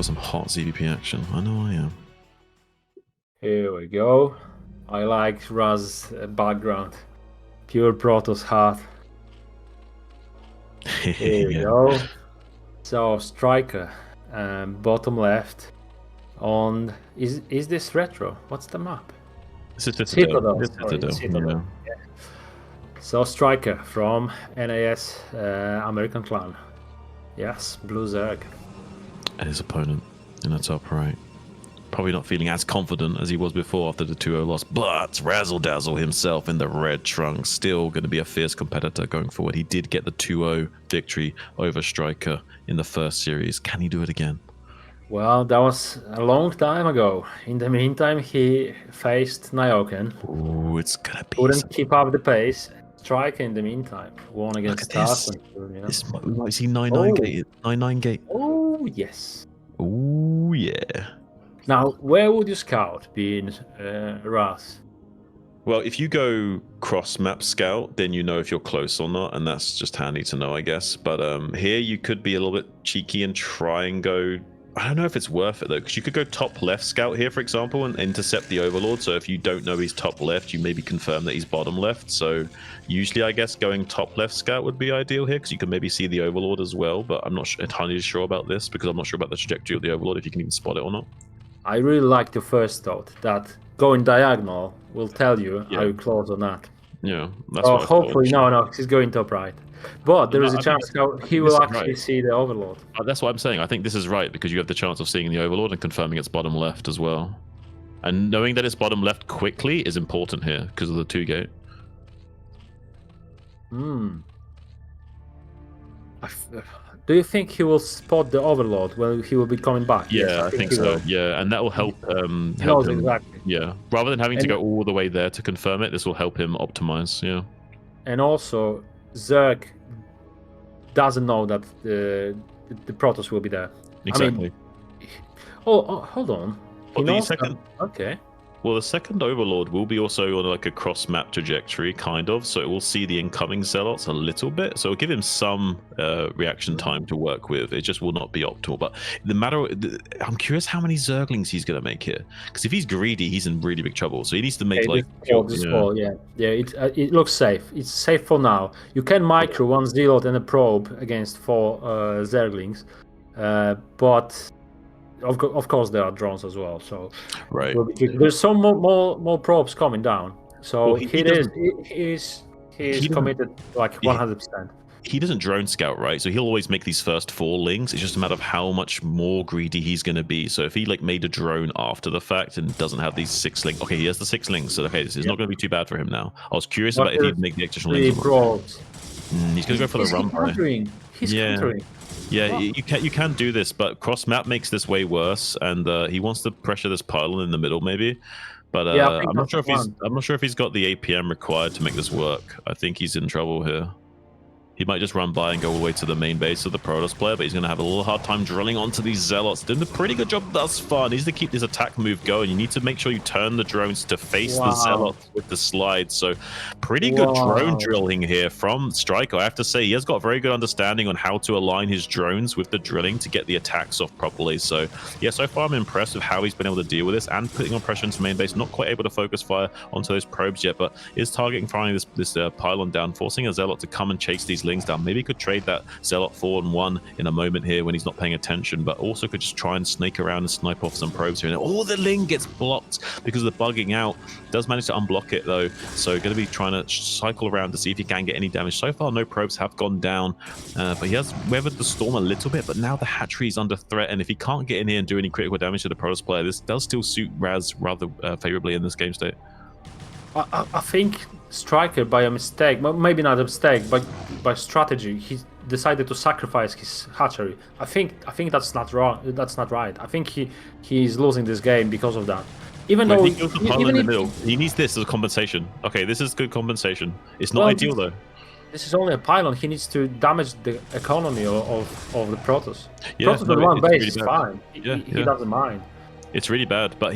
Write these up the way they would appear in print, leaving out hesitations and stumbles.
some hot ZVP action. I know I am. Here we go. I like Razz background. Pure Protoss heart. Here we go. So StRyKeR, bottom left. On is this retro? What's the map? This is Citadel. Citadel. Yeah. So StRyKeR from NAS American Clan. Yes, Blue Zerg. And his opponent in the top right. Probably not feeling as confident as he was before after the 2-0 loss, but Razzle Dazzle himself in the red trunks, still going to be a fierce competitor going forward. He did get the 2-0 victory over StRyKeR in the first series. Can he do it again? Well, that was a long time ago. In the meantime, he faced Nyoken. Oh, it's going to be... Couldn't keep up the pace. StRyKeR in the meantime won against Tarson. You know? Is he 9-9 gate? 9-9 gate? Oh, yes. Oh, yeah. Now, where would you scout being Razz? Well, if you go cross-map scout, then you know if you're close or not, and that's just handy to know, I guess. But here you could be a little bit cheeky and try and go... I don't know if it's worth it, though, because you could go top left scout here, for example, and intercept the Overlord. So if you don't know he's top left, you maybe confirm that he's bottom left. So usually, I guess, going top left scout would be ideal here, because you can maybe see the Overlord as well. But I'm not entirely sure about this, because I'm not sure about the trajectory of the Overlord, if you can even spot it or not. I really like the first thought that going diagonal will tell you how you close or not. Yeah, that's what hopefully, no, he's going top right. But there is a chance he will actually see the Overlord. That's what I'm saying. I think this is right, because you have the chance of seeing the Overlord and confirming it's bottom left as well. And knowing that it's bottom left quickly is important here because of the 2-gate. Do you think he will spot the Overlord when he will be coming back? Yeah, yes, I think so. Yeah, and that will help. Help him. Exactly. Yeah, rather than having to go all the way there to confirm it, this will help him optimize. Yeah. And also, Zerg doesn't know that the Protoss will be there. Exactly. I mean, hold on. Okay. Well, the second Overlord will be also on like a cross-map trajectory, kind of, so it will see the incoming Zealots a little bit, so it'll give him some reaction time to work with. It just will not be optimal. But I'm curious how many Zerglings he's going to make here, because if he's greedy, he's in really big trouble. So he needs to make it looks safe. It's safe for now. You can micro one Zealot and a probe against 4 Zerglings, but of course there are drones as well, so right. There's some more probes coming down, so he is committed like 100%. He doesn't drone scout, right? So he'll always make these first 4 links. It's just a matter of how much more greedy he's going to be. So if he like made a drone after the fact and doesn't have these 6 links, okay, he has the 6 links, so okay, this is not going to be too bad for him now. I was curious about if he'd make the additional links. He's going to go for the run. He's countering. Yeah, you can do this, but cross map makes this way worse, and he wants to pressure this pylon in the middle, maybe. But I'm not sure if he's got the APM required to make this work. I think he's in trouble here. He might just run by and go all the way to the main base of the Protoss player, but he's going to have a little hard time drilling onto these Zealots. Doing a pretty good job thus far. Needs to keep this attack move going. You need to make sure you turn the drones to face the Zealots with the slide. So pretty good drone drilling here from StRyKeR. I have to say, he has got a very good understanding on how to align his drones with the drilling to get the attacks off properly. So yeah, so far I'm impressed with how he's been able to deal with this and putting on pressure into main base. Not quite able to focus fire onto those probes yet, but is targeting finally this pylon down, forcing a Zealot to come and chase these links down. Maybe he could trade that Zealot 4-1 in a moment here when he's not paying attention, but also could just try and snake around and snipe off some probes here. And the Ling gets blocked because of the bugging out. Does manage to unblock it though, so going to be trying to cycle around to see if he can get any damage. So far, no probes have gone down, but he has weathered the storm a little bit, but now the hatchery is under threat, and if he can't get in here and do any critical damage to the Protoss player, this does still suit Razz rather favorably in this game state. I think StRyKeR, by a mistake, maybe not a mistake, but by strategy, he decided to sacrifice his hatchery. I think that's not wrong. That's not right. I think he's losing this game because of that. Even though he goes the pylon in the middle, he needs this as a compensation. Okay, this is good compensation. It's not ideal though. This is only a pylon. He needs to damage the economy of the Protoss. Yeah, Protoss on one base is fine. He doesn't mind. It's really bad, but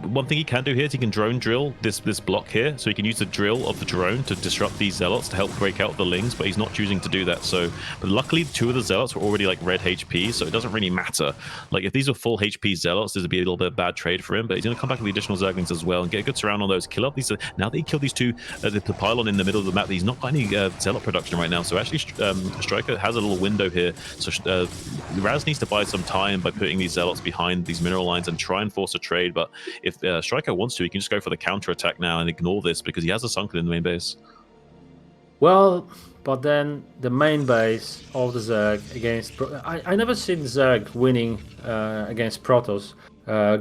one thing he can do here is he can drone drill this block here, so he can use the drill of the drone to disrupt these zealots to help break out the lings, but he's not choosing to do that. So, but luckily 2 of the zealots were already like red HP, so it doesn't really matter. Like if these were full HP zealots, this would be a little bit of bad trade for him, but he's going to come back with the additional zerglings as well and get a good surround on those, kill up these. Now that he killed these 2, the pylon in the middle of the map, he's not got any zealot production right now, so actually StRyKeR has a little window here. So Razz needs to buy some time by putting these zealots behind these mineral lines and try and force a trade. But if StRyKeR wants to, he can just go for the counter attack now and ignore this because he has a sunken in the main base. Well, but then the main base of the Zerg against I never seen Zerg winning against Protoss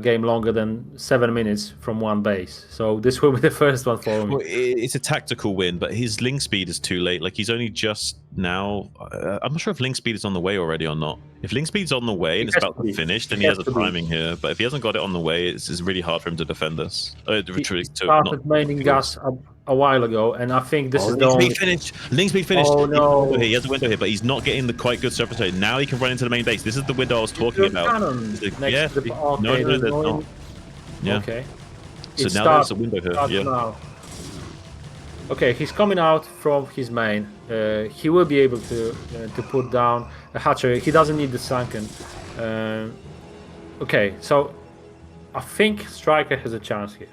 game longer than 7 minutes from one base. So this will be the first one for me. Well, it's a tactical win, but his link speed is too late. Like he's only just now. I'm not sure if link speed is on the way already or not. If link speed's on the way and it's about to finish, then he has a timing here. But if he hasn't got it on the way, it's really hard for him to defend this. He started maining gas a while ago, and I think this is the only... Link speed finished. Oh no! He has a window here, but he's not getting the quite good surface rate. Now he can run into the main base. This is the window I was talking about. Yeah. No, there's not. Yeah. Okay. So now there's a window here. Yeah. Now. Okay, he's coming out from his main. He will be able to put down a hatchery. He doesn't need the sunken. Okay, so I think StRyKeR has a chance here.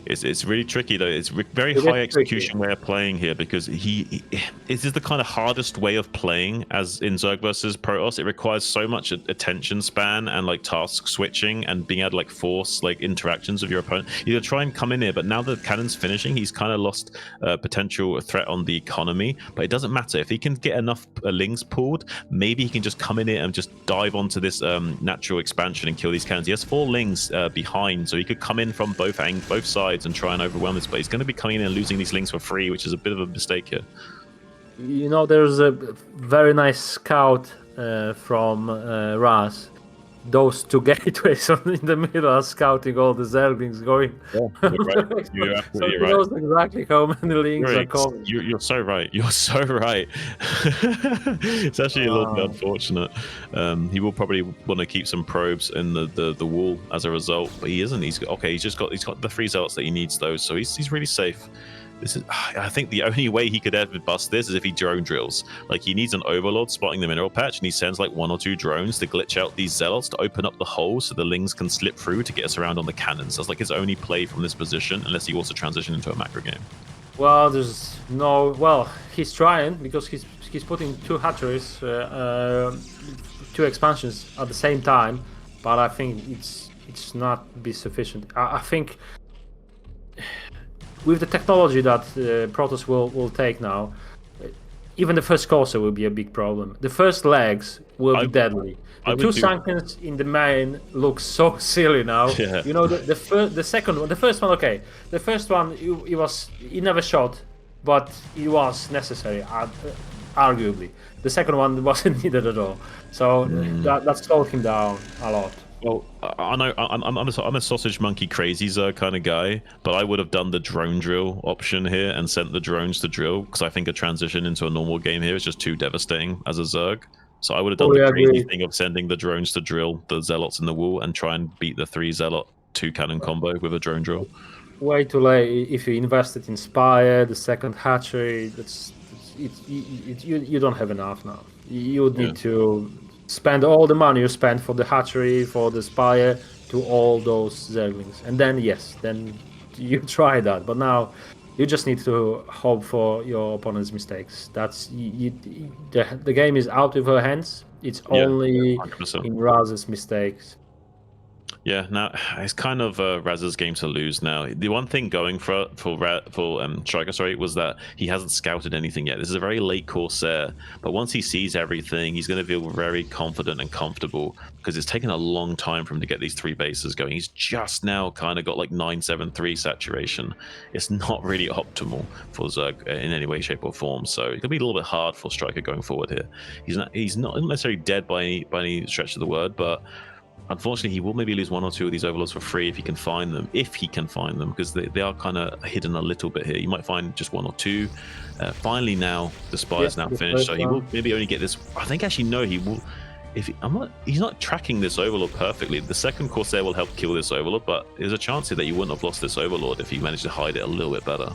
It's really tricky though. It's very high execution way of playing here because this is the kind of hardest way of playing as in Zerg versus Protoss. It requires so much attention span and like task switching and being able to like force like interactions with your opponent. You gotta try and come in here, but now the cannon's finishing, he's kind of lost potential threat on the economy. But it doesn't matter if he can get enough lings pulled. Maybe he can just come in here and just dive onto this natural expansion and kill these cannons. He has 4 lings behind, so he could come in from both sides and try and overwhelm this, but he's going to be coming in and losing these links for free, which is a bit of a mistake here. You know, there's a very nice scout from Razz. Those 2 gateways in the middle are scouting all the Zerglings going. Yeah, you're right. You're absolutely so he knows exactly how many links are coming. You're so right. You're so right. It's actually a little bit unfortunate. He will probably want to keep some probes in the wall as a result, but he isn't. He's got the 3 zealots that he needs those, so he's really safe. I think the only way he could ever bust this is if he drone drills. Like he needs an overlord spotting the mineral patch, and he sends like 1 or 2 drones to glitch out these zealots to open up the hole so the lings can slip through to get us around on the cannons. That's like his only play from this position, unless he wants to transition into a macro game. Well, there's no. Well, he's trying because he's putting 2 hatcheries, 2 expansions at the same time, but I think it's not be sufficient. I think. With the technology that Protoss will take now, even the first courser will be a big problem. The first legs will be deadly. The 2 sunkens in the main look so silly now. Yeah. You know, the second one, the first one, okay. The first one, he never shot, but it was necessary, arguably. The second one wasn't needed at all. So that slowed him down a lot. Well, I know I'm a sausage monkey crazy Zerg kind of guy, but I would have done the drone drill option here and sent the drones to drill because I think a transition into a normal game here is just too devastating as a Zerg. So I would have done the crazy thing of sending the drones to drill the zealots in the wall and try and beat the 3 zealot 2 cannon combo with a drone drill. Way too late. If you invested in Spire, the second hatchery, you don't have enough now. You would need to spend all the money you spent for the hatchery, for the Spire, to all those Zerglings. And then, yes, then you try that. But now, you just need to hope for your opponent's mistakes. That's the game is out of her hands. It's only 100%. In Razz's mistakes. Yeah, now it's kind of Razz's game to lose now. The one thing going for StRyKeR, was that he hasn't scouted anything yet. This is a very late Corsair, but once he sees everything, he's going to feel very confident and comfortable because it's taken a long time for him to get these 3 bases going. He's just now kind of got like 973 saturation. It's not really optimal for Zerg in any way, shape, or form. So it's going to be a little bit hard for StRyKeR going forward here. He's not necessarily dead by any stretch of the word, but unfortunately, he will maybe lose 1 or 2 of these overlords for free if he can find them. Because they are kind of hidden a little bit here. You might find just 1 or 2. Finally, now the Spire's now finished, so he will maybe only get this. I think actually no, he will. he's not tracking this Overlord perfectly. The second Corsair will help kill this Overlord, but there's a chance here that you wouldn't have lost this Overlord if he managed to hide it a little bit better.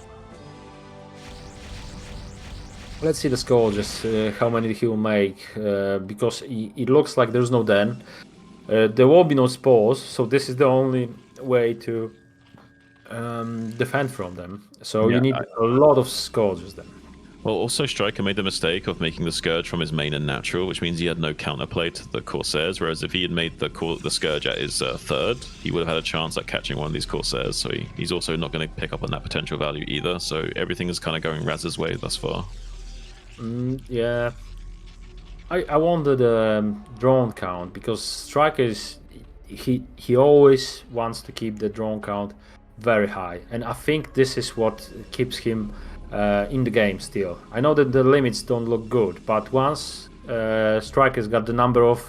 Let's see the score, just how many he will make, because it looks like there's no den. There will be no spores, so this is the only way to defend from them. So you need a lot of scourges then. Well, also StRyKeR made the mistake of making the Scourge from his main and natural, which means he had no counterplay to the Corsairs, whereas if he had made the Scourge at his third, he would have had a chance at catching one of these Corsairs, so he's also not going to pick up on that potential value either, so everything is kind of going Razz's way thus far. Yeah. I wonder the drone count, because StRyKeR is... He always wants to keep the drone count very high, and I think this is what keeps him in the game still. I know that the limits don't look good, but once StRyKER's got the number of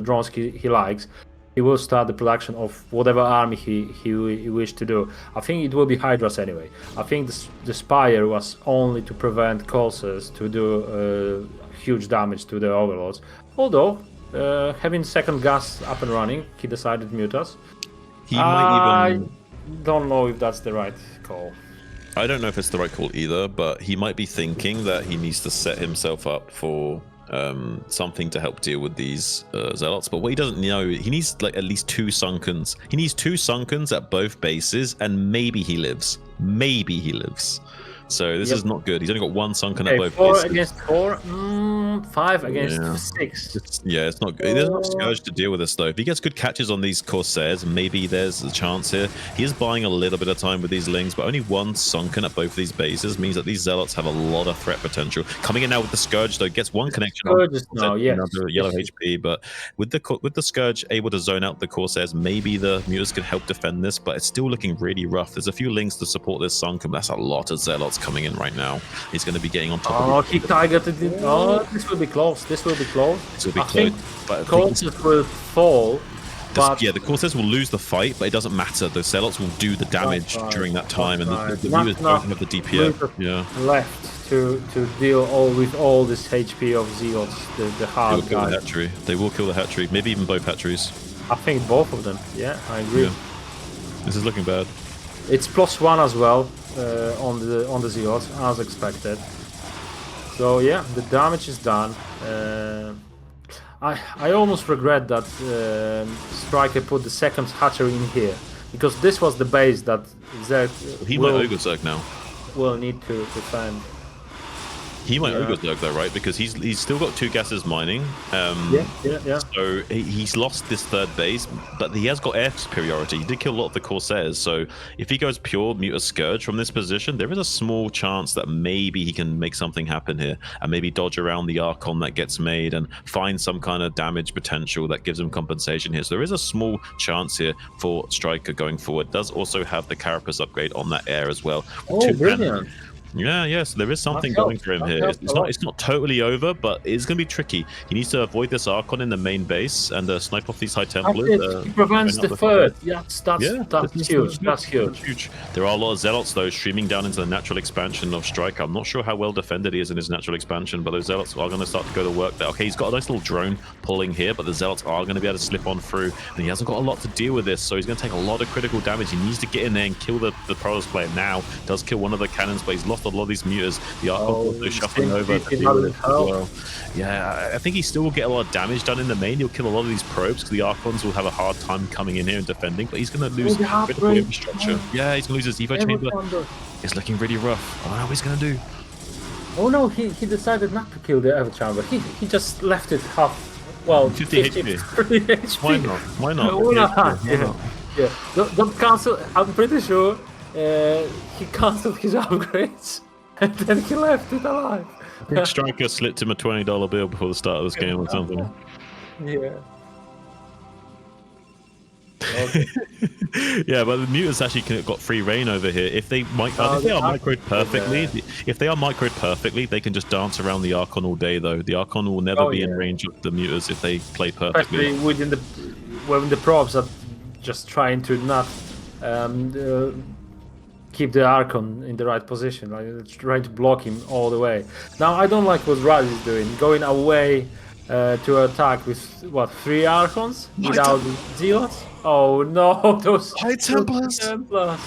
drones he likes, he will start the production of whatever army he wished to do. I think it will be Hydras anyway. I think the Spire was only to prevent Corsairs to do huge damage to the Overlords. Although, having second gas up and running, he decided to mute us. I don't know if that's the right call. I don't know if it's the right call either, but he might be thinking that he needs to set himself up for something to help deal with these zealots. But what he doesn't know, he needs like at least 2 Sunkens. He needs 2 Sunkens at both bases, and maybe he lives. Maybe he lives. So this is not good. He's only got 1 Sunken at both 4 bases. against 4, 5 against 6. It's not good. There's enough Scourge to deal with this though. If he gets good catches on these Corsairs, maybe there's a chance here. He is buying a little bit of time with these Lings, but only 1 Sunken at both of these bases means that these Zealots have a lot of threat potential. Coming in now with the Scourge though, gets 1 connection on another yellow HP, but with the Scourge able to zone out the Corsairs, maybe the Mutas can help defend this, but it's still looking really rough. There's a few Lings to support this Sunken, but that's a lot of Zealots coming in right now. He's going to be getting on top of he targeted it. Oh, this will be close. This will be close. I think Corsairs will fall. The Corsairs will lose the fight, but it doesn't matter. The Zealots will do the damage during that time, and the viewers don't have the DPS left to deal with all this HP of Zealots, the hard guys. They will kill the hatchery, maybe even both hatcheries. I think both of them. Yeah, I agree. Yeah. This is looking bad. It's +1 as well on the Zealots, as expected. So yeah, the damage is done. I almost regret that StRyKeR put the second hatchery in here, because this was the base that Zerg might Ogre Zerg now. Will need to defend. He might Ogre Zerg though, right? Because he's still got 2 gases mining. So he's lost this third base, but he has got air superiority. He did kill a lot of the Corsairs, so if he goes pure Muta Scourge from this position, there is a small chance that maybe he can make something happen here, and maybe dodge around the Archon that gets made and find some kind of damage potential that gives him compensation here. So there is a small chance here for StRyKeR going forward. Does also have the Carapace upgrade on that air as well. Oh, brilliant. So there is something going for him here. It's not totally over, but it's going to be tricky. He needs to avoid this Archon in the main base and snipe off these High Templars. He prevents the third. That's huge. That's huge. There are a lot of Zealots though streaming down into the natural expansion of StRyKeR. I'm not sure how well defended he is in his natural expansion, but those Zealots are going to start to go to work there. Okay, he's got a nice little drone pulling here, but the Zealots are going to be able to slip on through, and he hasn't got a lot to deal with this, so he's going to take a lot of critical damage. He needs to get in there and kill the Protoss player now. Does kill one of the cannons, but he's lost a lot of these Mutas. The Archon also shuffling over to deal with it as well. Yeah, I think he still will get a lot of damage done in the main. He'll kill a lot of these probes, because the Archons will have a hard time coming in here and defending, but he's going to lose critical infrastructure. Yeah, he's going to lose his Evo chamber. It's looking really rough. I don't know what he's going to do. Oh no, he decided not to kill the Evo chamber. He just left it half. Well, 50 HP. Why not? Why not? Yeah. Don't cancel. I'm pretty sure he cancelled his upgrades and then he left it alive. I think StRyKeR slipped him a $20 bill before the start of this game or something. Yeah. Okay. Yeah, but the Mutas actually got free reign over here. If they are microed perfectly, they can just dance around the Archon all day. Though the Archon will never be in range of the Mutas if they play perfectly. Especially when the probes are just trying to not keep the Archon in the right position, like trying to block him all the way. Now I don't like what Razz is doing, going away to attack with what 3 Archons without Zealots? Oh no, those High Templars. Templars.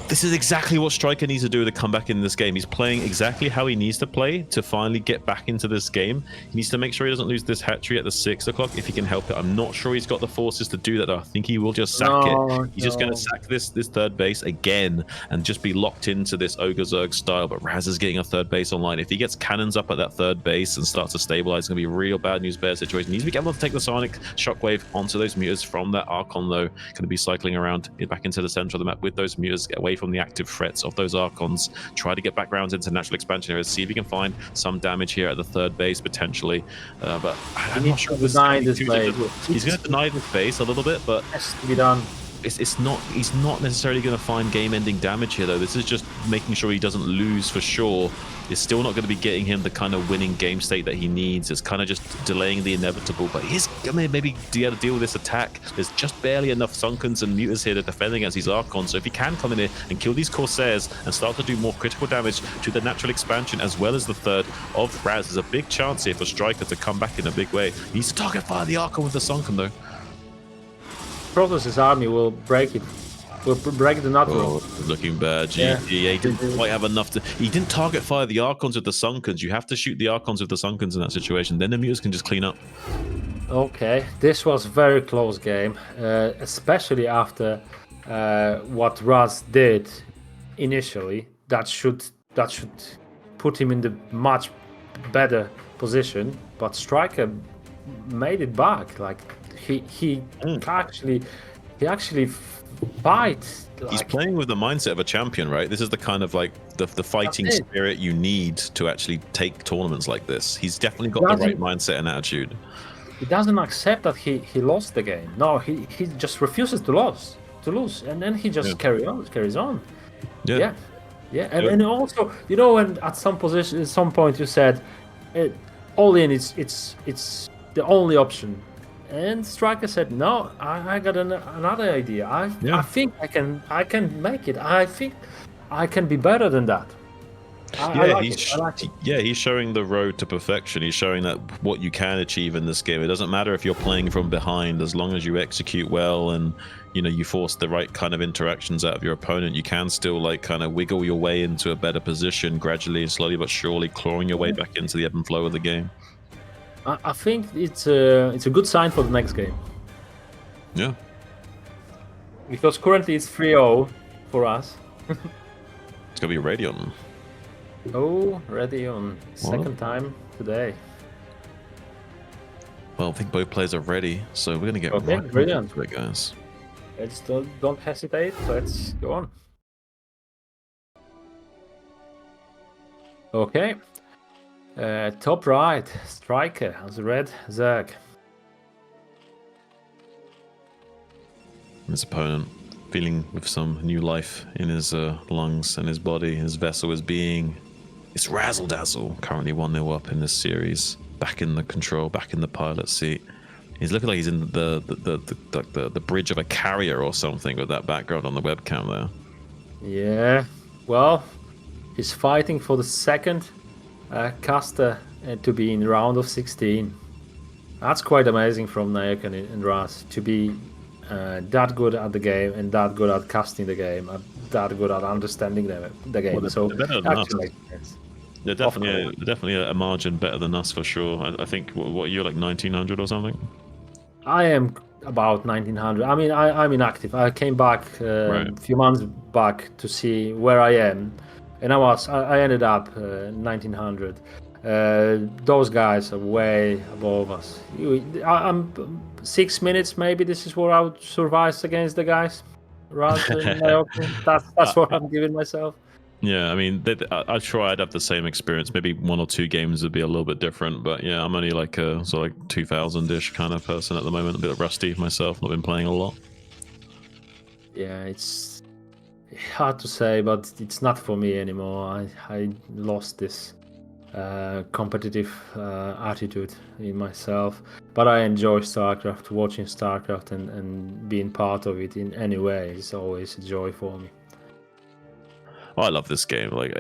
This is exactly what StRyKeR needs to do to come back in this game. He's playing exactly how he needs to play to finally get back into this game. He needs to make sure he doesn't lose this hatchery at the 6 o'clock if he can help it. I'm not sure he's got the forces to do that, though. I think he will just sack it. He's just going to sack this third base again and just be locked into this Ogre Zerg style. But Razz is getting a third base online. If he gets cannons up at that third base and starts to stabilize, it's going to be a real bad news bear situation. He needs to be able to take the Sonic Shockwave onto those mutas from that Archon, though. Going to be cycling around back into the center of the map with those mutas, get away from the active threats of those Archons, try to get back rounds into natural expansion areas, see if he can find some damage here at the third base potentially. But I'm not sure. He's going to deny this base a little bit, but has to be done. He's not necessarily going to find game-ending damage here, though. This is just making sure he doesn't lose for sure. It's still not going to be getting him the kind of winning game state that he needs. It's kind of just delaying the inevitable. But he's going to maybe be able to deal with this attack. There's just barely enough Sunkens and Mutas here to defend against these Archons. So if he can come in here and kill these Corsairs and start to do more critical damage to the natural expansion as well as the third of Razz, there's a big chance here for StRyKeR to come back in a big way. He needs to target fire the Archon with the Sunken, though. Protoss's army will break it. Will break the natural. Oh, looking bad. He didn't quite have enough to. He didn't target fire the Archons with the Sunkens. You have to shoot the Archons with the Sunkens in that situation. Then the Mutas can just clean up. Okay, this was a very close game, especially after what Razz did initially. That should put him in the much better position. But StRyKeR made it back. Like he actually fight. He's playing with the mindset of a champion, right? This is the kind of like the fighting spirit you need to actually take tournaments like this. He's definitely got the right mindset and attitude. He doesn't accept that he lost the game. No, he just refuses to lose, and then he just carries on. Yeah. And also, you know, when at some point you said, all in, it's the only option. And StRyKeR said, "No, I got another idea. I think I can make it. I think I can be better than that." He's showing the road to perfection. He's showing that what you can achieve in this game. It doesn't matter if you're playing from behind, as long as you execute well and you force the right kind of interactions out of your opponent. You can still like kind of wiggle your way into a better position gradually, slowly but surely, clawing your way back into the ebb and flow of the game. I think it's a good sign for the next game. Yeah. Because currently it's 3-0 for us. It's gonna be Radion. Oh, Radion. Second time today. Well, I think both players are ready, so we're gonna get right into it, guys. Let's don't hesitate. Let's go on. Okay. Top right, StRyKeR has a red Zerg. His opponent feeling with some new life in his lungs and his body, his vessel, his being. It's Razzle Dazzle, currently 1-0 up in this series. Back in the control, back in the pilot seat. He's looking like he's in the bridge of a carrier or something with that background on the webcam there. Yeah, well, he's fighting for the second caster to be in round of 16. That's quite amazing from Nyoken and Razz to be that good at the game and that good at casting the game, and that good at understanding the game. Well, so actually, they're definitely a margin better than us for sure. I think what you're like 1900 or something. I am about 1900. I mean, I'm inactive. I came back a few months back to see where I am. And I ended up 1900. Those guys are way above us. I'm 6 minutes maybe. This is where I would survive against the guys. That's what I'm giving myself. Yeah, I mean, I'm sure I'd have the same experience. Maybe 1 or 2 games would be a little bit different, but yeah, I'm only like a sort of like 2000-ish kind of person at the moment. A bit rusty myself. Not been playing a lot. Yeah, it's hard to say, but it's not for me anymore. I lost this competitive attitude in myself, but I enjoy StarCraft. Watching StarCraft and being part of it in any way is always a joy for me. I love this game. Like,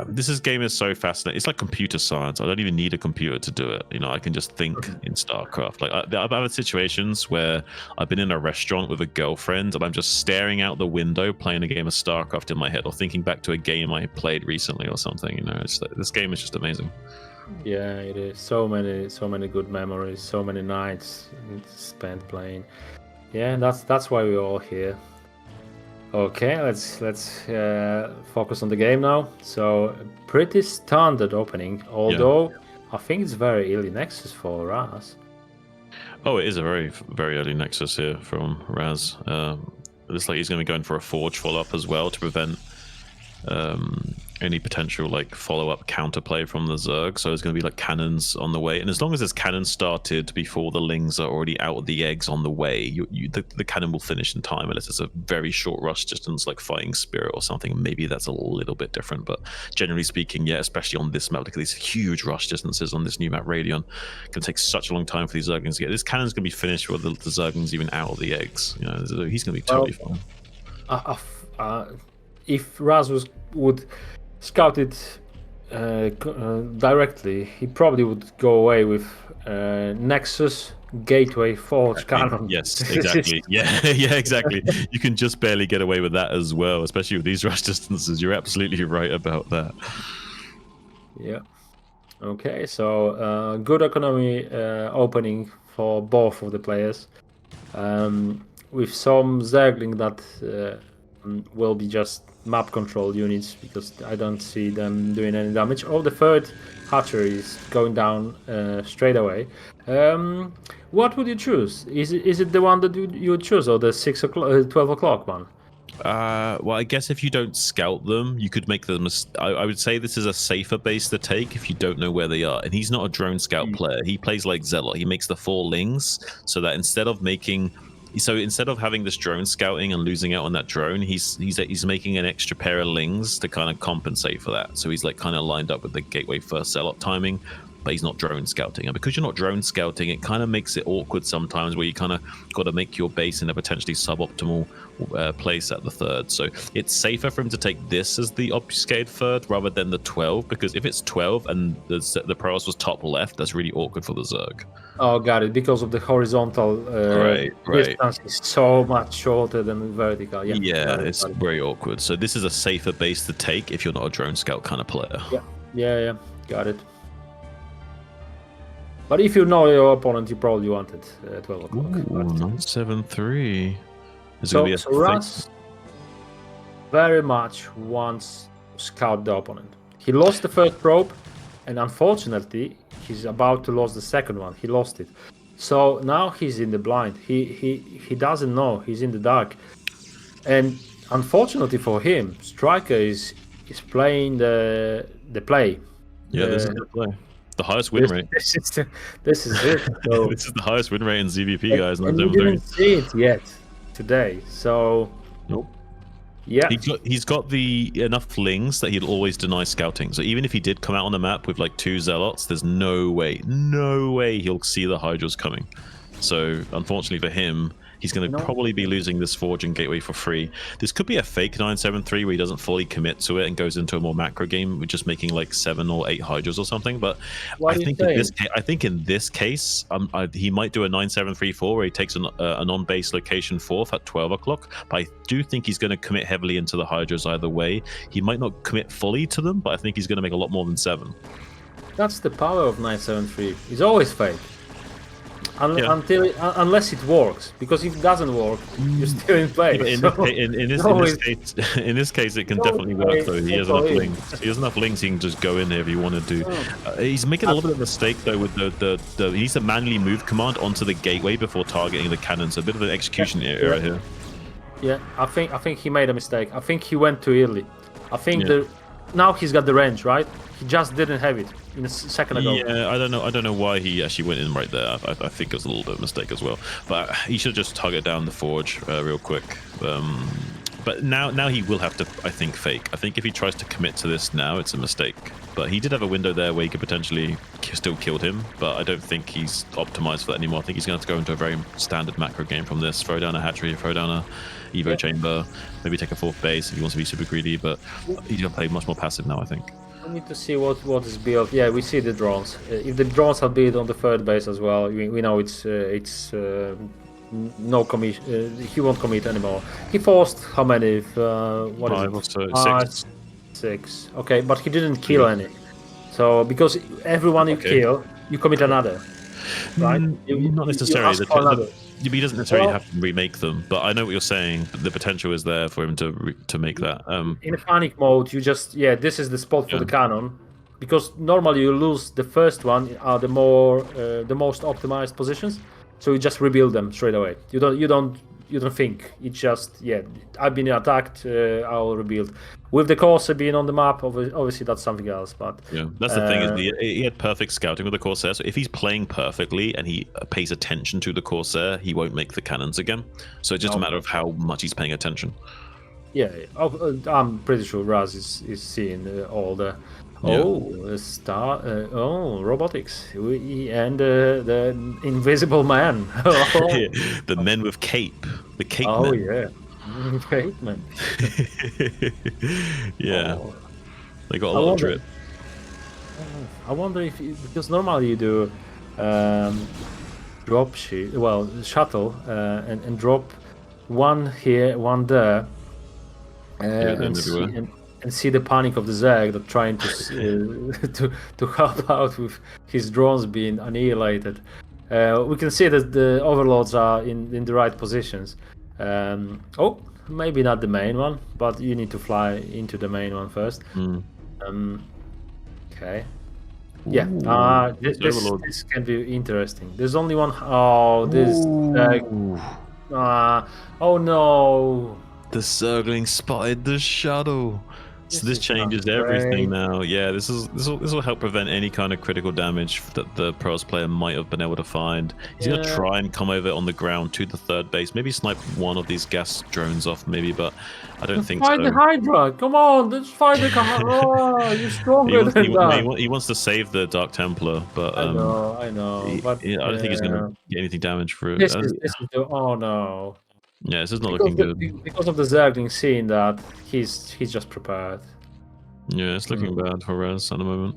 this game is so fascinating. It's like computer science. I don't even need a computer to do it. You know, I can just think in StarCraft. Like, I've had situations where I've been in a restaurant with a girlfriend and I'm just staring out the window playing a game of StarCraft in my head, or thinking back to a game I played recently or something. You know, it's like, this game is just amazing. Yeah, it is. So many good memories. So many nights spent playing. Yeah, that's why we're all here. Okay, let's focus on the game now. So pretty standard opening, although I think it's very early Nexus for Razz. Oh, it is a very early Nexus here from Razz. Looks like he's going to be going for a Forge follow-up as well to prevent any potential like follow-up counterplay from the Zerg. So there's going to be like cannons on the way, and as long as there's cannons started before the Lings are already out of the eggs on the way, the cannon will finish in time, unless it's a very short rush distance like Fighting Spirit or something. Maybe that's a little bit different, but generally speaking, yeah, especially on this map, like these huge rush distances on this new map Radion, can take such a long time for these Zerglings to get. This cannon's going to be finished before the Zerglings even out of the eggs. You know, so he's going to be totally fine. If Razz would scout it directly, he probably would go away with Nexus, Gateway, Forge, Cannon. Yes, exactly. yeah, exactly. You can just barely get away with that as well, especially with these rush distances. You're absolutely right about that. Yeah. Okay, so good economy opening for both of the players. With some Zergling that will be just map control units, because I don't see them doing any damage. Oh, the third hatchery is going down straight away. What would you choose? Is it the one that you would choose, or the 12 o'clock one? Well, I guess if you don't scout them, you could make them. I would say this is a safer base to take if you don't know where they are. And he's not a drone scout player. He plays like Zealot. He makes the 4 Lings, so that instead of having this drone scouting and losing out on that drone, he's making an extra pair of Lings to kind of compensate for that. So he's like kind of lined up with the Gateway first Zealot timing, but he's not drone scouting. And because you're not drone scouting, it kind of makes it awkward sometimes, where you kind of got to make your base in a potentially suboptimal place at the third. So it's safer for him to take this as the obfuscated third rather than the 12, because if it's 12 and the Protoss was top left, that's really awkward for the Zerg. Oh, got it. Because of the horizontal distance is so much shorter than vertical. Yeah, it's very awkward. So this is a safer base to take if you're not a drone scout kind of player. Yeah, got it. But if you know your opponent, you probably want it 12 o'clock. 973. So Razz very much wants to scout the opponent. He lost the first probe, and unfortunately, he's about to lose the second one. He lost it. So now he's in the blind. He doesn't know. He's in the dark. And unfortunately for him, StRyKeR is playing the play. Yeah, this is the play. The highest win rate. This is it. So, this is the highest win rate in ZVP, guys. And we didn't see it yet today. So nope. Yeah, he's got the enough Lings that he'd always deny scouting. So even if he did come out on the map with like 2 Zealots, there's no way he'll see the Hydras coming. So unfortunately for him, he's going to probably be losing this Forge and Gateway for free. This could be a fake 973 where he doesn't fully commit to it and goes into a more macro game with just making like 7 or 8 Hydras or something. But I think in this case, he might do a 9734 where he takes a non-base location 4th at 12 o'clock. But I do think he's going to commit heavily into the Hydras either way. He might not commit fully to them, but I think he's going to make a lot more than 7. That's the power of 973. It's always fake. Unless it works, because if it doesn't work, you're still in play. In this case, it can definitely work though. He has enough Lings. He has enough Lings. He can just go in there if he wanted to. He's making a little bit of a mistake though with the he needs to manually move command onto the Gateway before targeting the cannon. So a bit of an execution error here. Yeah, I think he made a mistake. I think he went too early. I think now he's got the range, right? He just didn't have it in a second ago. Yeah, I don't know why he actually went in right there. I think it was a little bit of a mistake as well. But he should just target down the Forge real quick. But now he will have to, I think, fake. I think if he tries to commit to this now, it's a mistake. But he did have a window there where he could potentially still killed him, but I don't think he's optimized for that anymore. I think he's going to have to go into a very standard macro game from this. Throw down a hatchery, throw down a Evo chamber, maybe take a 4th base if he wants to be super greedy, but he's going to play much more passive now, I think. We need to see what is built. Yeah, we see the drones. If the drones are built on the 3rd base as well, we know it's no commit. He won't commit anymore. He forced how many? What is it? 6. 6. Okay, but he didn't kill any. So because everyone you kill, you commit another, right? Not necessarily. He doesn't necessarily have to remake them, but I know what you're saying. The potential is there for him to make that. In a panic mode, you just this is the spot for the cannon, because normally you lose the first one are the most optimized positions, so you just rebuild them straight away. You don't think. It's just I've been attacked. I'll rebuild. With the Corsair being on the map, obviously that's something else. But yeah, that's the thing. Is he had perfect scouting with the Corsair. So if he's playing perfectly and he pays attention to the Corsair, he won't make the cannons again. So it's just a matter of how much he's paying attention. Yeah, I'm pretty sure Razz is seeing all the. Robotics and the Invisible Man. The men with cape. The cape men. Oh yeah, cape men. Yeah, they got a lot of drip. I wonder if because normally you do drop shuttle and drop one here, one there, and see the panic of the Zerg that trying to help out with his drones being annihilated. We can see that the overlords are in the right positions. Maybe not the main one, but you need to fly into the main one first. Okay. Yeah. This can be interesting. There's only one. Oh, this. Oh no. The Zergling spotted the shuttle. So this changes everything now. Yeah, this will help prevent any kind of critical damage that the Pros player might have been able to find. He's gonna try and come over on the ground to the 3rd base, maybe snipe one of these gas drones off, maybe, but I don't think so. Find the Hydra! Come on, let's find the you're stronger than that. He wants to save the Dark Templar, but I know. But I don't think he's gonna get anything damage for it. This is oh no. Yeah, this is not looking good. Because of the Zergling seeing that, he's just prepared. Yeah, it's looking bad for Razz at the moment.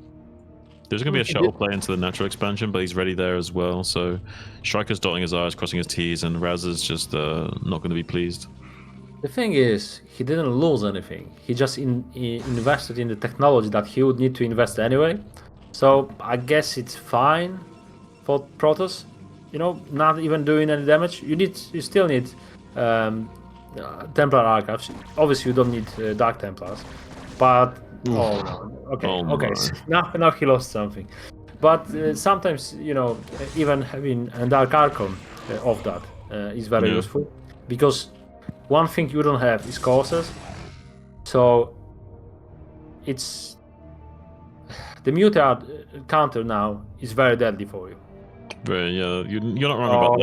There's going to be a shuttle play into the natural expansion, but he's ready there as well. So StRyKeR's dotting his I's, crossing his T's, and Razz is just not going to be pleased. The thing is, he didn't lose anything. He just invested in the technology that he would need to invest anyway. So I guess it's fine for Protoss. Not even doing any damage. You still need Templar archives. Obviously, you don't need Dark Templars, but okay. Now he lost something. But sometimes even having a Dark Archon of that is very useful, because one thing you don't have is Corsairs. So it's the Muta counter now is very deadly for you. But yeah, you're not wrong about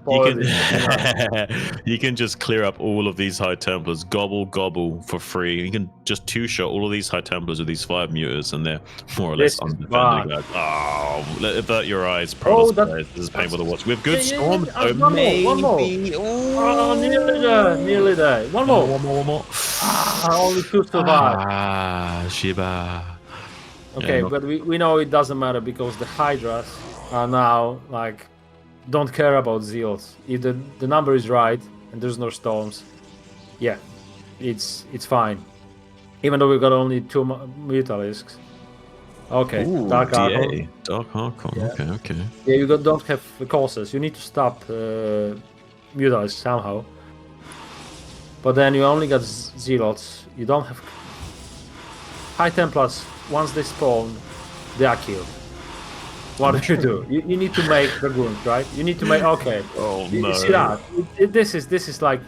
that. You can just clear up all of these High Templars, gobble for free. You can just 2-shot all of these High Templars with these 5 mutas, and they're more or less undefended. Avert your eyes, this is painful to watch. With good storm, maybe. One more. Oh, nearly there. One more. Only 2 survive. Shiba. Okay, but we know it doesn't matter, because the Hydras are now don't care about Zealots. If the number is right and there's no storms, it's fine. Even though we got only 2 Mutalisks. Okay, Ooh, Dark Archon. Dark Archon. Yeah. Okay. Yeah, you don't have Corsairs. You need to stop Mutalisks somehow. But then you only got Zealots. You don't have High Templars. Once they spawn, they are killed. What do? You need to make Dragoons, right? You need to make Oh no! You see that? This is like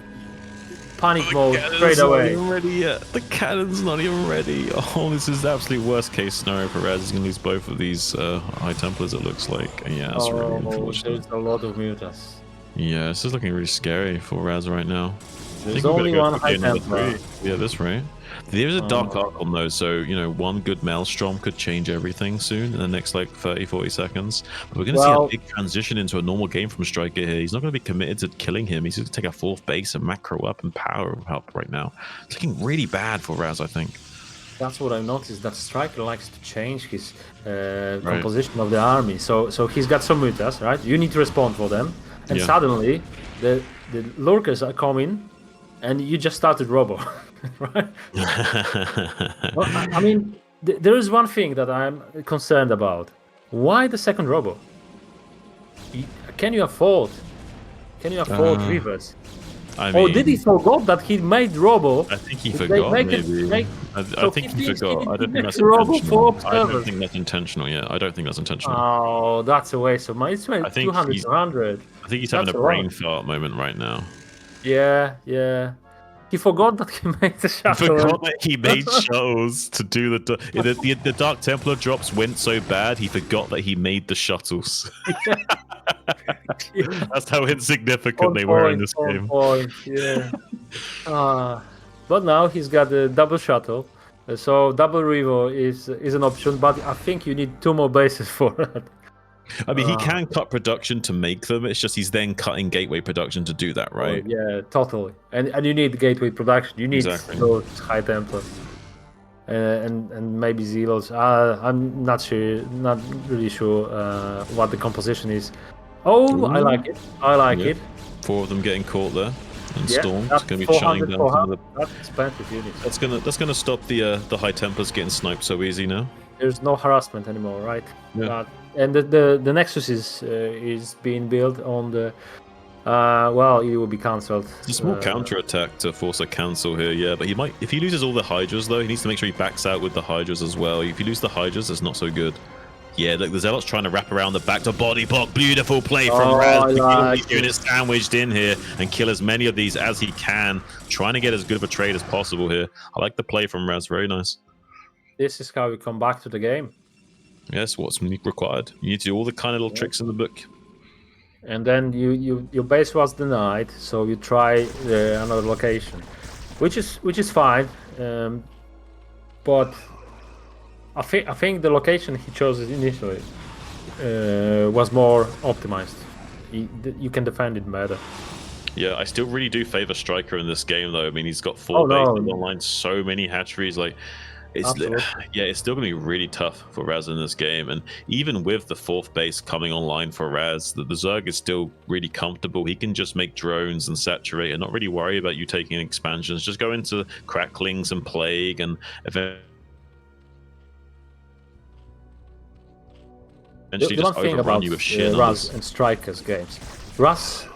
panic mode straight away. Not ready yet. The cannon's not even ready. Oh, this is the absolute worst case scenario for Razz. He's gonna lose both of these High Templars. It looks like. And yeah, that's really unfortunate. There's a lot of mutas. Yeah, this is looking really scary for Razz right now. There's only one high Templar. Yeah, this right. There's a Dark Archon though, so you know, one good Maelstrom could change everything soon in the next like 30-40 seconds. But we're going to see a big transition into a normal game from StRyKeR here. He's not going to be committed to killing him. He's going to take a 4th base and macro up and power up right now. It's looking really bad for Razz, I think. That's what I've noticed, that StRyKeR likes to change his composition of the army. So he's got some mutas, right? You need to respond for them. And suddenly, the lurkers are coming, and you just started Robo, right? Well, I mean, there is one thing that I'm concerned about. Why the second Robo? Can you afford Rivers? I mean, did he forgot that he made Robo? I think he forgot, maybe. I think he forgot. I don't think that's intentional. I don't think that's intentional, yeah. I don't think that's intentional. Oh, that's a waste of money. It's 200 to 100. I think he's having a brain fart moment right now. Yeah. He forgot that he made the shuttle. He forgot that he made shuttles to do the Dark Templar drops went so bad, he forgot that he made the shuttles. That's how insignificant they were in this game. But now he's got a double shuttle, so double Revo is an option. But I think you need 2 more bases for it. I mean, he can cut production to make them. It's just he's then cutting gateway production to do that, right? Yeah, totally. And you need gateway production. You need those high Templar. And maybe Zelos. I'm not really sure what the composition is. Oh, I like it. I like it. 4 of them getting caught there. And Storm. It's going to be shutting down some of the... That's expensive units. That's gonna stop the high Templars getting sniped so easy now. There's no harassment anymore, right? Yeah. And the Nexus is being built on the... well, it will be cancelled. It's a small counter attack to force a cancel here, yeah. But he might, if he loses all the Hydras though, he needs to make sure he backs out with the Hydras as well. If you lose the Hydras, it's not so good. Yeah, look, the Zealot's trying to wrap around the back to body block. Beautiful play from Razz to get all these units sandwiched in here and kill as many of these as he can. Trying to get as good of a trade as possible here. I like the play from Razz, very nice. This is how we come back to the game. Yes, what's required. You need to do all the kind of little tricks in the book. And then your base was denied, so you try another location, which is fine. But I think the location he chose initially was more optimized. You can defend it better. Yeah, I still really do favor StRyKeR in this game, though. I mean, he's got 4 bases online, so many hatcheries. Like, it's still gonna be really tough for Razz in this game. And even with the 4th base coming online for Razz, the Zerg is still really comfortable. He can just make drones and saturate and not really worry about you taking expansions. Just go into cracklings and plague and eventually just overrun you with shit. Razz and StRyKER's games. Razz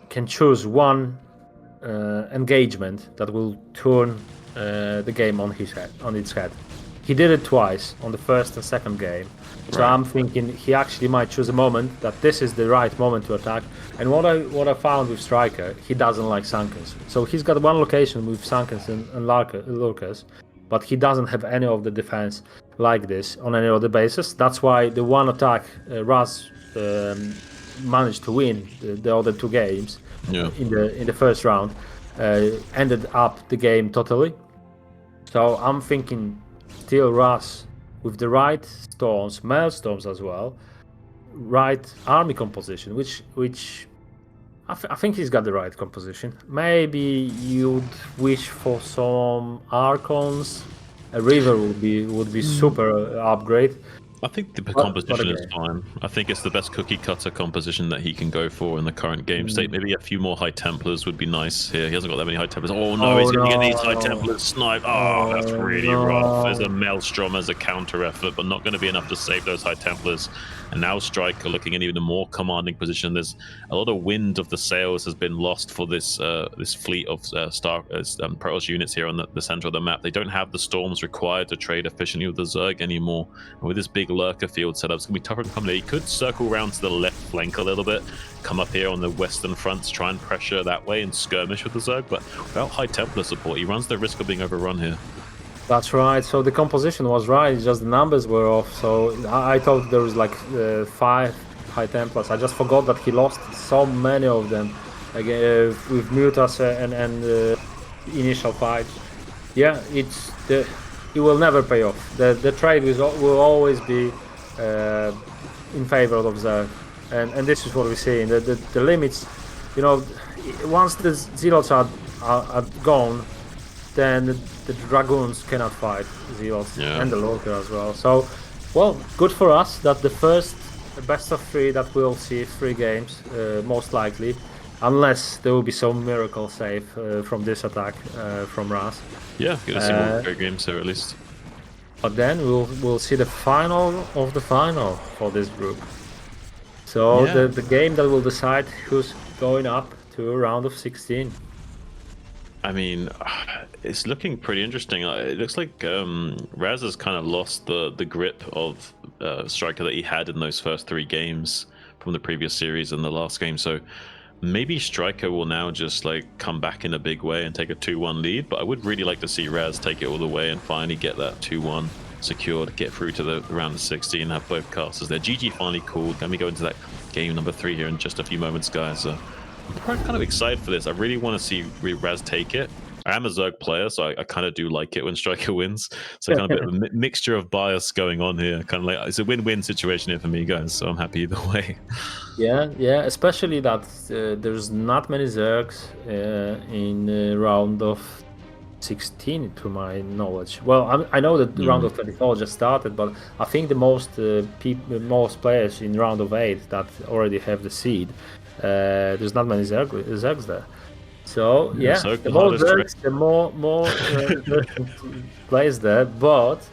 can choose one engagement that will turn the game on its head. He did it twice on the first and second game. So I'm thinking he actually might choose a moment that this is the right moment to attack. And what I found with StRyKER, he doesn't like Sunkers. So he's got one location with Sunkers and Lurkers, but he doesn't have any of the defense like this on any other basis. That's why the one attack Razz managed to win the other 2 games in the first round. Ended up the game totally. So I'm thinking still Razz with the right storms, Maelstorms as well, right army composition, which I think he's got the right composition. Maybe you'd wish for some Archons. A River would be super upgrade. I think the composition is fine. I think it's the best cookie cutter composition that he can go for in the current game state. Maybe a few more high Templars would be nice here. He hasn't got that many high Templars. Oh no, he's going to get these high Templars sniped. Oh, that's really rough. There's a Maelstrom as a counter effort, but not going to be enough to save those high Templars. And now StRyKER looking in even a more commanding position. There's a lot of wind of the sails has been lost for this this fleet of Protoss units here on the center of the map. They don't have the storms required to trade efficiently with the Zerg anymore. And with this big lurker field setup, it's going to be tougher to come there. He could circle around to the left flank a little bit, come up here on the western front to try and pressure that way and skirmish with the Zerg, but without high Templar support, he runs the risk of being overrun here. That's right. So the composition was right, just the numbers were off. So I thought there was like 5 High Templars. I just forgot that he lost so many of them with Mutas and initial fights. Yeah, it will never pay off. The trade will always be in favor of Zerg, and this is what we're seeing. The limits, you know, once the Zealots are gone, then the Dragoons cannot fight Zealots and the Lurker as well. So, well, good for us that the first best of 3 that we'll see 3 games, most likely, unless there will be some miracle save from this attack from Razz. Yeah, gonna see more great games here at least. But then we'll see the final of the final for this group. So the game that will decide who's going up to a round of 16. I mean, it's looking pretty interesting. It looks like Razz has kind of lost the grip of StRyKeR that he had in those first 3 games from the previous series and the last game. So maybe StRyKeR will now just like come back in a big way and take a 2-1 lead. But I would really like to see Razz take it all the way and finally get that 2-1 secured, get through to the round of 16, have both casters there. GG finally called. Let me go into that game number 3 here in just a few moments, guys. I'm kind of excited for this. I really want to see Razz take it. I am a Zerg player, so I kind of do like it when StRyKeR wins. So kind of a bit of a mixture of bias going on here. Kind of like it's a win-win situation here for me, guys. So I'm happy either way. Yeah, especially that there's not many Zergs in round of 16, to my knowledge. Well, I know that the round of 24 just started, but I think the most players in round of 8 that already have the seed. There's not many Zergs there. So yeah, the more Zergs, the more players there. But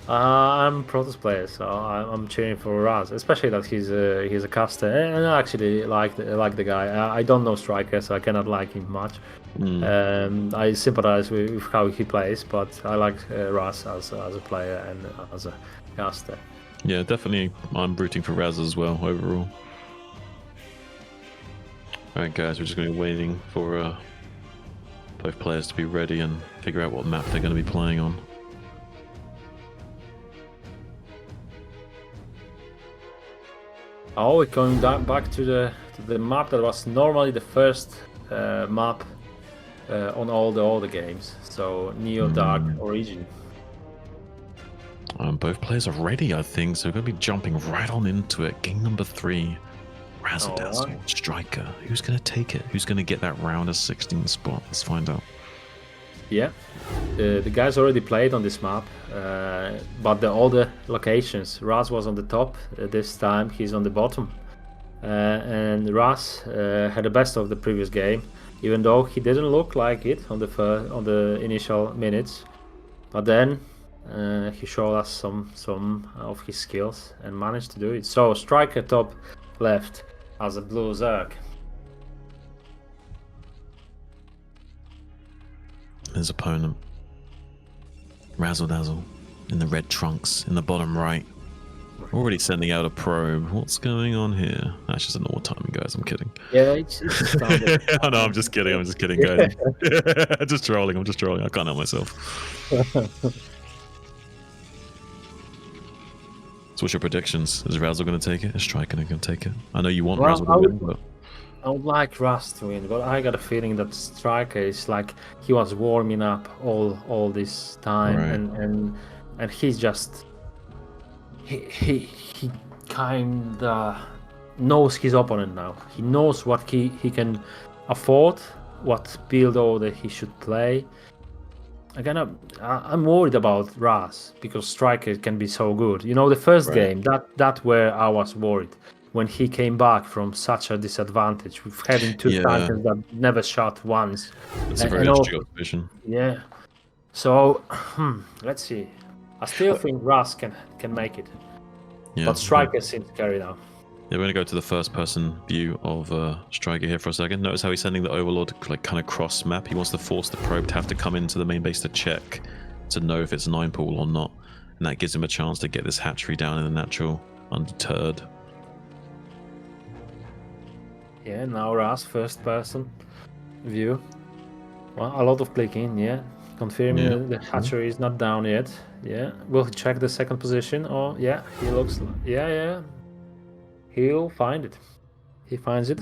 I'm Protoss player, so I'm cheering for Razz, especially that he's a caster, and I actually like the guy. I don't know StRyKeR, so I cannot like him much. I sympathize with how he plays, but I like Razz as a player and as a caster. Yeah, definitely. I'm rooting for Razz as well overall. Alright guys, we're just going to be waiting for both players to be ready and figure out what map they're going to be playing on. Oh, we're going back to the map that was normally the first map on all the games. So Neo Dark Origin. Both players are ready, I think, so we're going to be jumping right on into it. Game number 3. Razzle-dazzle, StRyKeR. Who's going to take it? Who's going to get that round of 16 spot? Let's find out. Yeah, the guys already played on this map, but all the locations. Razz was on the top. This time he's on the bottom. And Razz had the best of the previous game, even though he didn't look like it on the initial minutes. But then he showed us some of his skills and managed to do it. So StRyKeR top left as a blue Zerg. His opponent, Razzle-dazzle, in the red trunks, in the bottom right. Already sending out a probe. What's going on here? That's just a normal timing, guys. I'm kidding. Yeah, it's standard. Oh, no, I'm just kidding, guys. I'm just trolling. I can't help myself. So what's your predictions? Is Razzle going to take it? Is StRyKeR going to take it? I know you want Razzle to win, but... I would like Razz to win, but I got a feeling that StRyKeR is like he was warming up all this time, right. and he's just he kinda knows his opponent now. He knows what he can afford, what build order he should play. I'm worried about Razz because StRyKeR can be so good. You know, the first game that where I was worried. When he came back from such a disadvantage with having two Titans that never shot once. It's a very interesting observation. Yeah. So, let's see. I still think Razz can make it. Yeah, but StRyKeR seems to carry now. Yeah, we're going to go to the first-person view of StRyKeR here for a second. Notice how he's sending the Overlord like kind of cross-map. He wants to force the probe to have to come into the main base to check to know if it's a 9-pool or not. And that gives him a chance to get this hatchery down in the natural, undeterred. Yeah, now Razz first person view. Well, a lot of clicking, yeah. Confirming the hatchery is not down yet. Yeah, will he check the second position? Oh, yeah, he looks. Yeah. he'll find it. He finds it.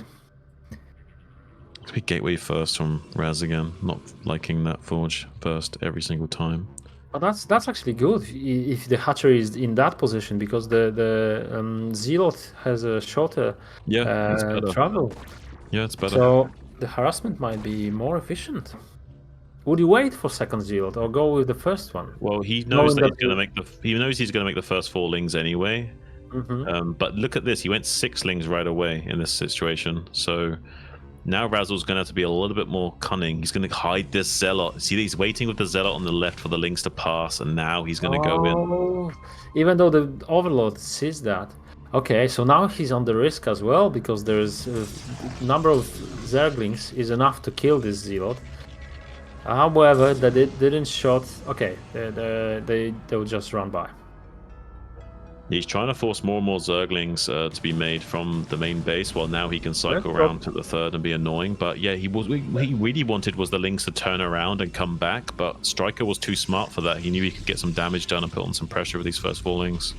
Let's be gateway first from Razz again. Not liking that forge first every single time. But that's actually good if the hatchery is in that position, because the zealot has a shorter travel. Yeah, it's better. So the harassment might be more efficient. Would you wait for second zealot or go with the first one? Well, he knows that he's going to make the first 4 lings anyway. But look at this. He went 6 lings right away in this situation. So now Razzle's going to have to be a little bit more cunning. He's going to hide this zealot. See, he's waiting with the zealot on the left for the lings to pass, and now he's going to go in. Even though the overlord sees that. Okay, so now he's on the risk as well, because there's a number of zerglings is enough to kill this zealot. However, that it didn't shot. Okay, they'll just run by. He's trying to force more and more zerglings to be made from the main base, while now he can cycle around to the third and be annoying. But yeah, he really wanted was the lings to turn around and come back, but StRyKeR was too smart for that. He knew he could get some damage done and put on some pressure with these first 4 lings.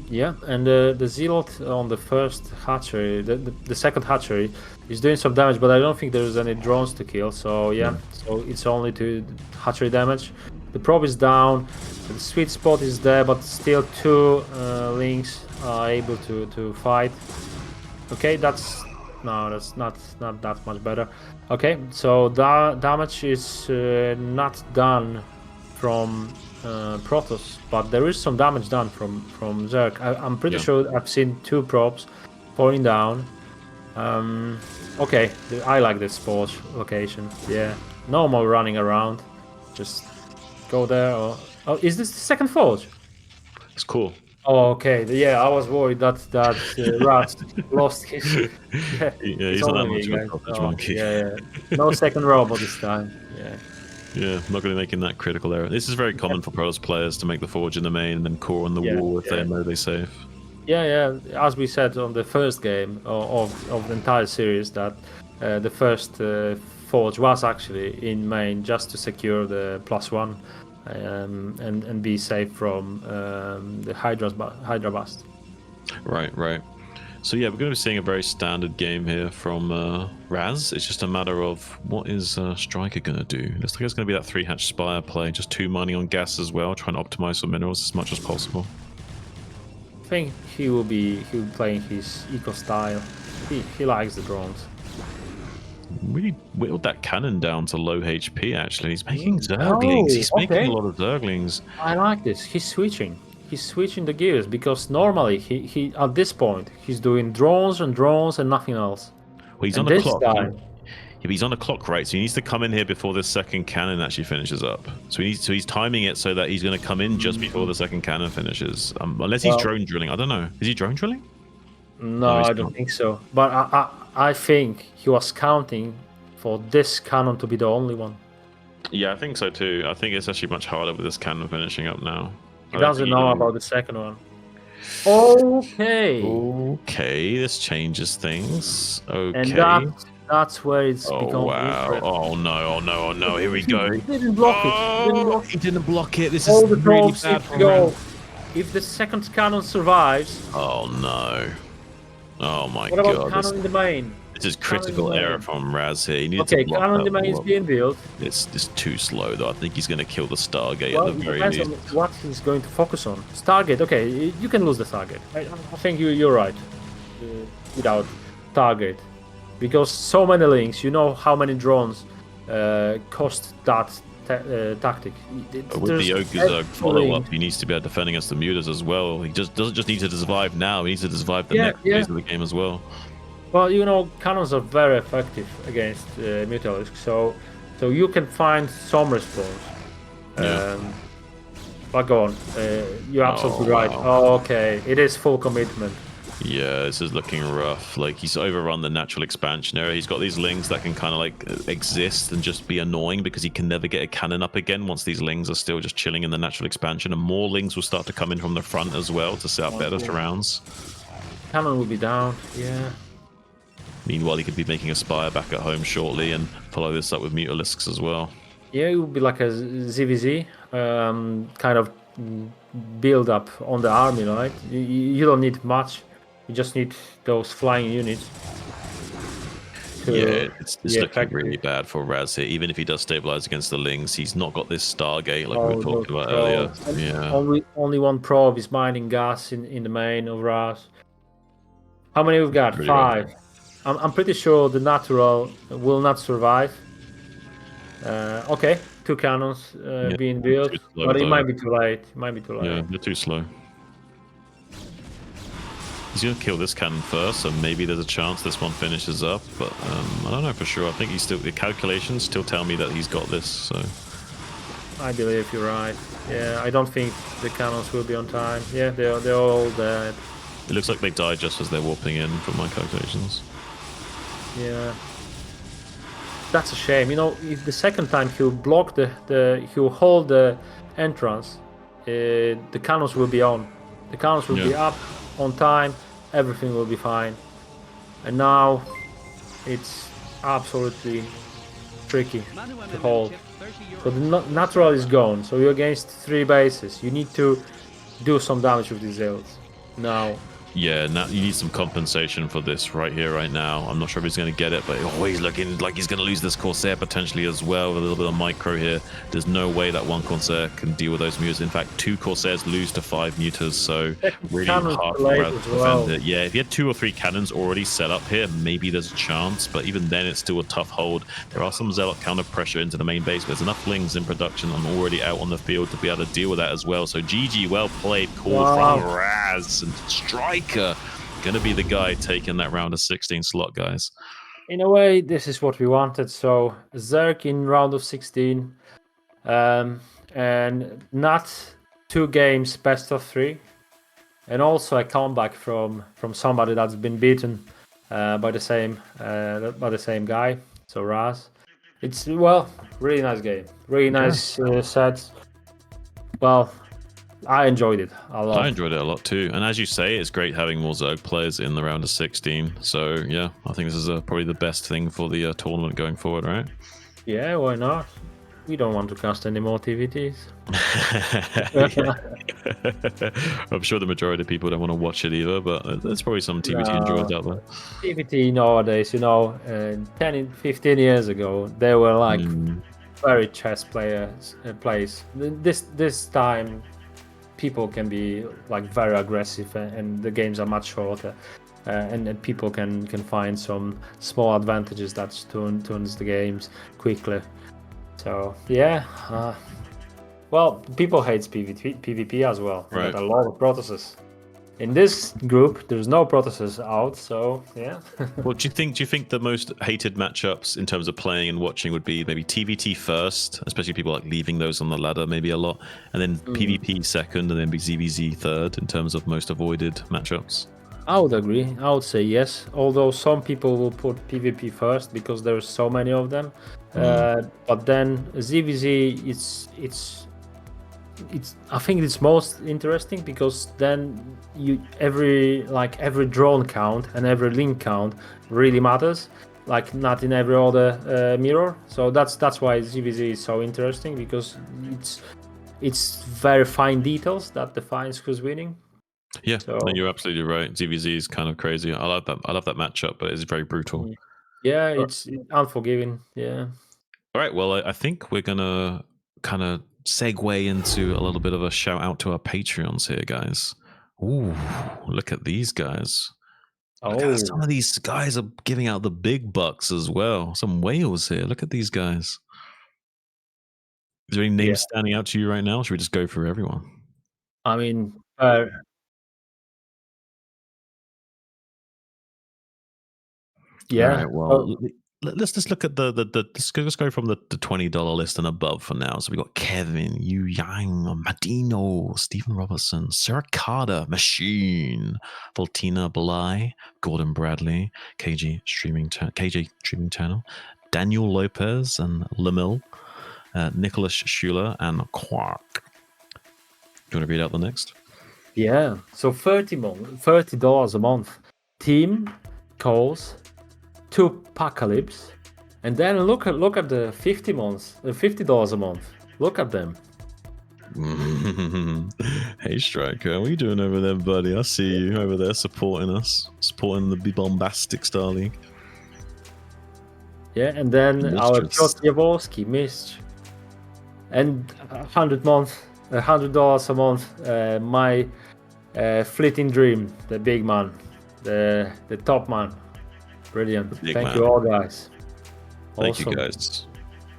Yeah, and the zealot on the first hatchery, the second hatchery, is doing some damage, but I don't think there's any drones to kill. So yeah, so it's only to hatchery damage. The probe is down, the sweet spot is there, but still 2 lings are able to fight. Okay, that's not that much better. Okay, so that damage is not done from Protoss, but there is some damage done from Zerg. I'm pretty sure I've seen 2 probes falling down. Okay, I like this forge location. Yeah, no more running around. Just go there. Or is this the second forge? It's cool. Oh, okay. Yeah, I was worried that Razz lost his. Yeah, he's not that much of a sausage monkey. Yeah. No second robot this time. Yeah. Yeah, not going to be making that critical error. This is very common for Protoss players to make the forge in the main and then core on the wall if they know they save. Yeah. As we said on the first game of the entire series, that the first forge was actually in main just to secure the +1 and be safe from the Hydra bust. Right. So yeah, we're going to be seeing a very standard game here from Razz. It's just a matter of what is StRyKeR going to do. Looks like it's going to be that 3-hatch Spire play, just 2 mining on gas as well, trying to optimize for minerals as much as possible. I think he'll be playing his eco style. He likes the drones. Really whittled that cannon down to low HP. Actually, he's making zerglings. He's making a lot of zerglings. I like this. He's switching the gears, because normally he at this point he's doing drones and nothing else. Well, he's on the clock. He's on the clock, right? So he needs to come in here before this second cannon actually finishes up. So he's timing it so that he's going to come in just before the second cannon finishes. Unless he's drone drilling. I don't know. Is he drone drilling? No, I don't think so. But I think he was counting for this cannon to be the only one. Yeah, I think so too. I think it's actually much harder with this cannon finishing up now. He doesn't know about the second one. Okay, this changes things. Okay. And that's where it's become different. Oh no, here we go. He didn't block it. He didn't block it. This is really bad for him. If the second cannon survives... Oh no. Oh my god. What about cannon in the main? This is critical error from Razz here. Cannon in the main is being built. It's too slow though. I think he's going to kill the Stargate at the very least. On what he's going to focus on. Stargate, okay, you can lose the Stargate. I think you're right. Without Stargate. Because so many links, you know how many drones cost that tactic. With the Ogre follow-up, he needs to be defending against the mutas as well. He doesn't just need to survive now, he needs to survive the next phase of the game as well. Well, you know, cannons are very effective against Mutalisks, so you can find some response. But go on, you're absolutely right. Oh, okay, it is full commitment. Yeah, this is looking rough. Like, he's overrun the natural expansion area. He's got these lings that can kind of like exist and just be annoying because he can never get a cannon up again once these lings are still just chilling in the natural expansion. And more lings will start to come in from the front as well to set up better surrounds. Cannon will be down, yeah. Meanwhile, he could be making a Spire back at home shortly and follow this up with Mutalisks as well. Yeah, it would be like a ZVZ kind of build up on the army, right? You don't need much. You just need those flying units. Yeah, it's looking really bad for Razz here. Even if he does stabilize against the Lings, he's not got this Stargate like we were talking about earlier. Yeah. Only one probe is mining gas in the main of Razz. How many we've got? 5. I'm pretty sure the natural will not survive. Okay, 2 cannons being built, but it might be too late. Yeah, they're too slow. He's going to kill this cannon first, so maybe there's a chance this one finishes up, but I don't know for sure. I think the calculations still tell me that he's got this, so... I believe you're right. Yeah, I don't think the cannons will be on time. Yeah, they're all dead. It looks like they die just as they're warping in, from my calculations. Yeah. That's a shame. You know, if the second time he'll block he'll hold the entrance, the cannons will be on. The cannons will be up on time, everything will be fine. And now it's absolutely tricky to hold. So the natural is gone, so you're against 3 bases. You need to do some damage with these zealots now. Yeah, now you need some compensation for this right here, right now. I'm not sure if he's going to get it, but he's looking like he's going to lose this Corsair potentially as well, with a little bit of micro here. There's no way that 1 Corsair can deal with those mutas. In fact, 2 Corsairs lose to 5 mutas, so really hard to defend it. Yeah, if you had 2 or 3 cannons already set up here, maybe there's a chance, but even then it's still a tough hold. There are some Zealot counter pressure into the main base, but there's enough Lings in production and already out on the field to be able to deal with that as well. So GG, well played call from Razz, and StRyKeR gonna be the guy taking that round of 16 slot, guys. In a way, this is what we wanted. So Zerg in round of 16, and not 2 games best of 3, and also a comeback from somebody that's been beaten by the same guy. So Razz, it's really nice game, really nice sets. Well, I enjoyed it a lot. I enjoyed it a lot too. And as you say, it's great having more Zerg players in the round of 16. So yeah, I think this is probably the best thing for the tournament going forward, right? Yeah, why not? We don't want to cast any more TVTs. I'm sure the majority of people don't want to watch it either, but there's probably some TVT enjoyers out there. TVT nowadays, 10, 15 years ago, they were like very chess plays. This time, people can be like very aggressive, and the games are much shorter, and people can find some small advantages that turns the games quickly. So yeah, well, people hate PvP as well. Right. A lot of Protosses. In this group, there's no Protosses out, so yeah. Well, do you think the most hated matchups in terms of playing and watching would be maybe TVT first, especially people like leaving those on the ladder maybe a lot, and then PvP second, and then ZVZ third in terms of most avoided matchups? I would agree. I would say yes. Although some people will put PvP first because there's so many of them, but then ZVZ, it's I think it's most interesting because then every drone count and every link count really matters, like not in every other mirror. So that's why ZVZ is so interesting, because it's very fine details that defines who's winning. Yeah, so, no, you're absolutely right. ZVZ is kind of crazy. I love that matchup, but it's very brutal. Yeah, it's unforgiving. Yeah. All right, well, I think we're gonna kind of segue into a little bit of a shout out to our Patreons here, guys. Ooh, look at these guys. Some of these guys are giving out the big bucks as well. Some whales here. Look at these guys. Is there any names standing out to you right now? Or should we just go for everyone? I mean, yeah. Right, well, let's just look at let's go from the $20 list and above for now. So we got Kevin, Yu Yang, Madino, Stephen Robertson, Sarah Carter, Machine, Voltina Belai, Gordon Bradley, KJ Streaming Channel, Daniel Lopez and Lamil, Nicholas Schuler, and Quark. Do you want to read out the next? Yeah. So $30 a month. Team calls. 2 Apocalypse, and then look at the $50 a month. Look at them. Hey StRyKeR, what are you doing over there, buddy? I see you over there supporting us, supporting the Bombastic Starleague. Yeah, and then our Piotr Jaworski missed, and $100 a month. My fleeting dream, the big man, the top man. Brilliant. Thank you all, guys. Thank you, guys.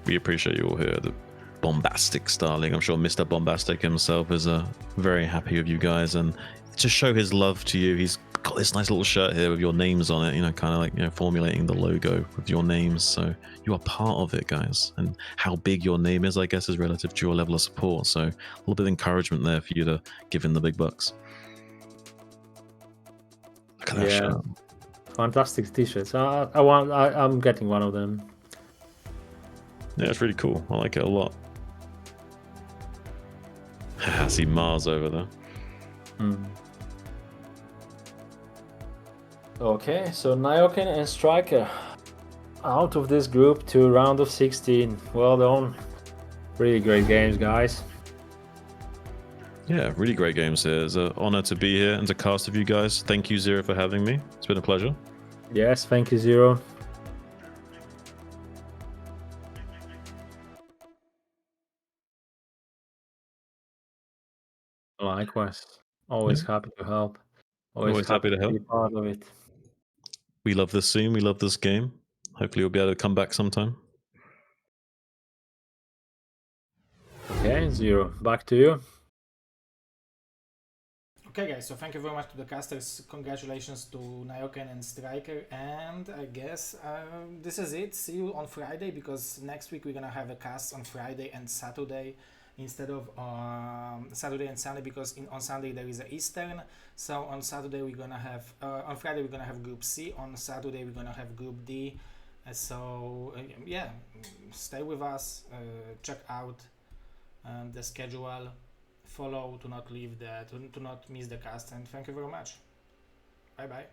We appreciate you all here. The Bombastic Starleague. I'm sure Mr. Bombastic himself is very happy with you guys, and to show his love to you, he's got this nice little shirt here with your names on it. You know, kind of like, you know, formulating the logo with your names, so you are part of it, guys. And how big your name is, I guess, is relative to your level of support. So a little bit of encouragement there for you to give in the big bucks. Look at that shirt. Fantastic t-shirts. I'm getting one of them. Yeah, it's really cool. I like it a lot. I see Mars over there. Okay, so Nyoken and StRyKeR out of this group to round of 16. Well done. Really great games, guys. Yeah, really great games here. It's an honor to be here and to cast with you guys. Thank you, Zero, for having me. It's been a pleasure. Yes, thank you, Zero. Likewise. Always happy to help. Always happy to help. be part of it. We love this scene. We love this game. Hopefully, we'll be able to come back sometime. Okay, Zero, back to you. Okay, guys, so thank you very much to the casters. Congratulations to Nyoken and StRyKeR, and I guess this is it. See you on Friday, because next week we're gonna have a cast on Friday and Saturday instead of Saturday and Sunday, because on Sunday there is a Eastern. So on Saturday we're gonna have on Friday we're gonna have Group C, on Saturday we're gonna have Group D. Yeah, stay with us, check out the schedule, follow to not leave to not miss the cast, and thank you very much. Bye bye.